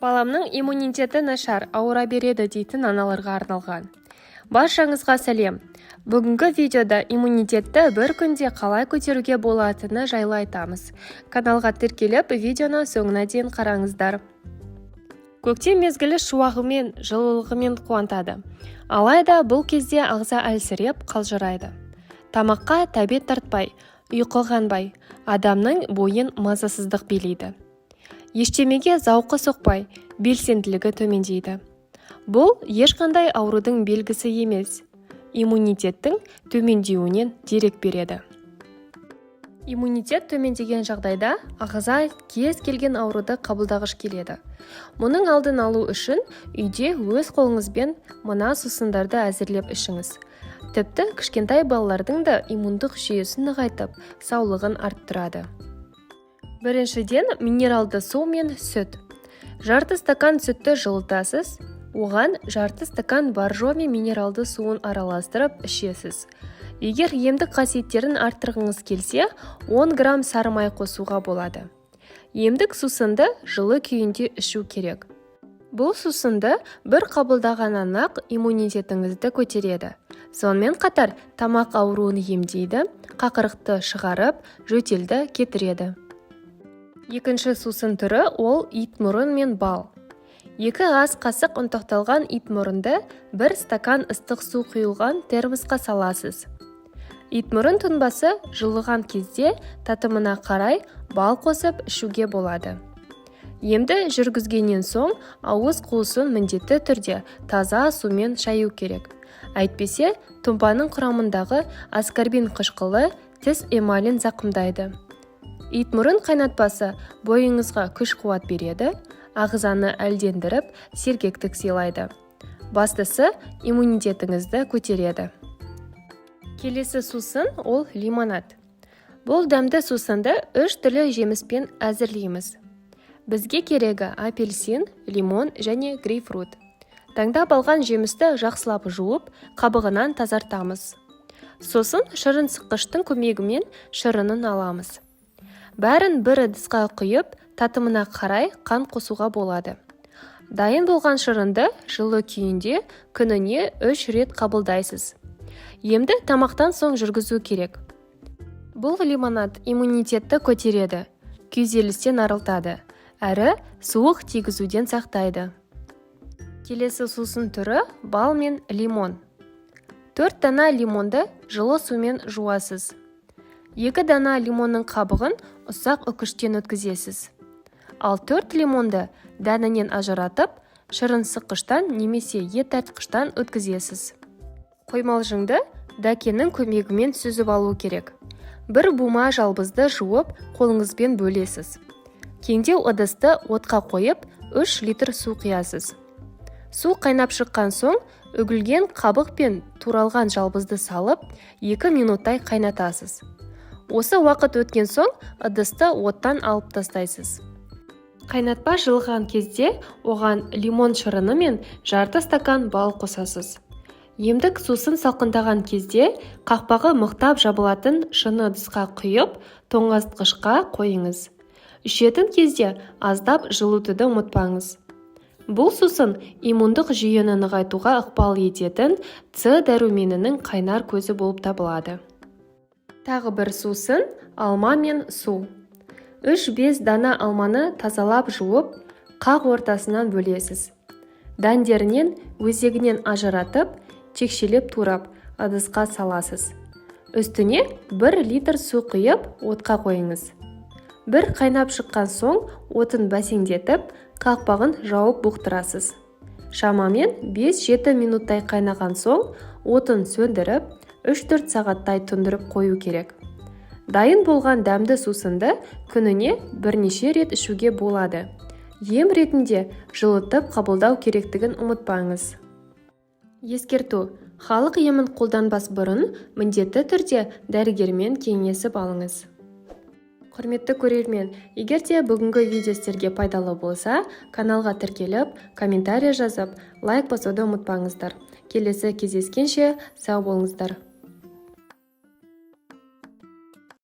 Баламның иммунитеті нашар, ауыра береді дейтін аналарға арналған. Баршаңызға сәлем. Бүгінгі видеода иммунитетті бір күнде қалай көтеруге болатыны жайлы айтамыз. Каналға тіркеліп, видеоны соңына дейін қараңыздар. Көктем мезгілі шуағымен, жылылығымен қуантады. Алайда бұл кезде ағза әлсіреп, қалжырайды. Тамаққа тәбет тартпай, ұйқы қанбай, адамның бойын мазасыздық билейді. Ештемеге зауқы соқпай, белсенділігі төмендейді. Бұл ешқандай аурудың белгісі емес. Иммунитеттің төмендеуінен дерек береді. Иммунитет төмендеген жағдайда ағза кез келген ауруды қабылдағыш келеді. Мұның алдын алу үшін үйде өз қолыңызбен мына сусындарды әзірлеп ішіңіз. Тіпті кішкентай балалардың да иммундық жүйесін нығайтып, саулығын арттырады. Біріншіден, минералды су мен сүт. Жарты стакан сүтті жылытасыз, оған жарты стакан боржоми минералды суын араластырып ішесіз. Егер емдік қасиеттерін арттырғыңыз келсе, 10 грамм сары май қосуға болады. Емдік сусынды жылы күйінде ішу керек. Бұл сусынды бір қабылдағаннан-ақ иммунитетіңізді көтереді. Сонымен қатар тамақ ауруын емдейді, қақырықты шығарып, жөтелді кетіреді. Екінші сусын түрі ол итмұрын мен бал. 2 ас қасық ұнтақталған итмұрынды 1 стакан ыстық су құйылған термосқа саласыз. Итмұрын тұнбасы жылыған кезде татымына қарай бал қосып ішуге болады. Емді жүргізгеннен соң ауыз қуысын міндетті түрде таза сумен шаю керек. Әйтпесе, тұнбаның құрамындағы аскорбин қышқылы тіс эмалін зақымдайды. Итмұрын қайнатпасы бойыңызға күш-қуат береді, ағзаны әлдендіріп, сергектік сыйлайды. Бастысы, иммунитетіңізді көтереді. Келесі сусын ол лимонад. Бұл дәмді сусынды 3 түрлі жеміспен әзірлейміз. Бізге керегі апельсин, лимон және грейпфрут. Таңдап алған жемісті жақсылап жуып, қабығынан тазартамыз. Сосын шырын сыққыштың көмегімен шырынын аламыз. Бәрін бір ыдысқа құйып, татымына қарай қан қосуға болады. Дайын болған шырынды жылы күйінде күніне 3 рет қабылдайсыз. Емді тамақтан соң жүргізу керек. Бұл лимонад иммунитетті көтереді, күйзелістен арылтады, әрі суық тигізуден сақтайды. Келесі сусын түрі бал мен лимон. 4 дана лимонды жылы сумен жуасыз. 2 дана лимонның қабығын ұсақ үкіштен өткізесіз. Ал 4 лимонды дәнінен ажыратып, шырын сыққыштан немесе ет тартқыштан өткізесіз. Қоймалжыңды дәкенің көмегімен сүзіп алу керек. Бір бума жалбызды жуып, қолыңызбен бөлесіз. Кеңдеу ыдысты отқа қойып, 3 литр су құясыз. Су қайнап шыққан соң, үгілген қабық пен туралған жалбызды салып, 2 минуттай қайнатасыз. Осы уақыт өткен соң, ыдысты оттан алып тастайсыз. Қайнатпа жылған кезде оған лимон шырыны мен жарты стакан бал қосасыз. Емдік сусын салқындаған кезде қақпағы мықтап жабылатын шыны ыдысқа құйып, тоңазытқышқа қойыңыз. Ішетін кезде аздап жылытуды ұмытпаңыз. Бұл сусын иммундық жүйені нығайтуға ықпал ететін С дәруменінің қайнар көзі болып табылады. Тағы бір сусын алма мен су. 3-5 дана алманы тазалап жуып, қақ ортасынан бөлесіз. Дәндерінен өзегінен ажыратып, текшелеп турап, ыдысқа саласыз. Үстіне 1 литр су құйып, отқа қойыңыз. Бір қайнап шыққан соң, отын бәсеңдетіп, қақпағын жауып бұқтырасыз. Шамамен 5-7 минуттай қайнаған соң, отын сөндіріп, 3-4 сағаттай тұндырып қою керек. Дайын болған дәмді сусынды күніне бірнеше рет ішуге болады. Ем ретінде жылытып қабылдау керектігін ұмытпаңыз. Ескерту: халық емін қолданбас бұрын міндетті түрде дәрігермен кеңесіп алыңыз. Құрметті көрермен, егер де бүгінгі видео сіздерге пайдалы болса, каналға тіркеліп, комментарий жазып, лайк басуды ұмытпаңыздар. Келесі кездескенше сау болыңыздар.